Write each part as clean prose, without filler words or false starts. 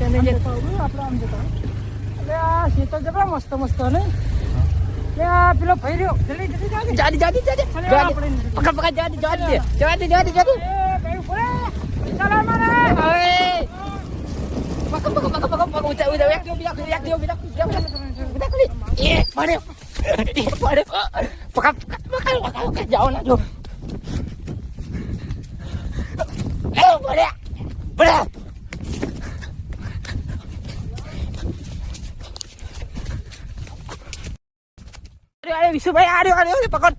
આપણે આમ જતા એટલે આ શેતર જબરા મસ્ત મસ્ત નહીં પેલો ભાઈ રહ્યો જલ્દી પકડ જવા ના જો વિશુભાઈ આર્યો પકડ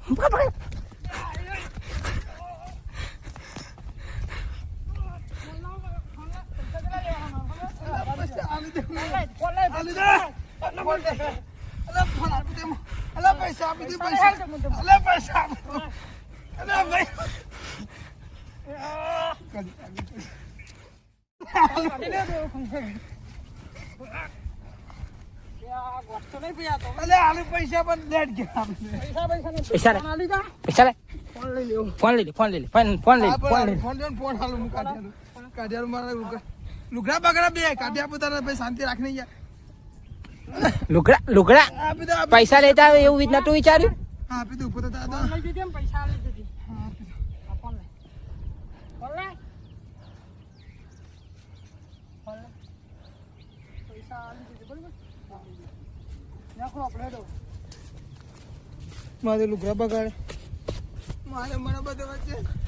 પૈસા આપી દે પૈસા પૈસા પણ લેટ ગયા પૈસા ફોન લઈ લે કાઢ્યા મારા લુગડા બગડા બે કાઢ્યા પોતાના ભાઈ શાંતિ રાખને લુગડા પૈસા લેતા આવે એવું નતું વિચાર્યું હા આપી દઉં પોતા પૈસા લઈ દીધી મારે લુગડા બગાડે મારે મને બધે વચ્ચે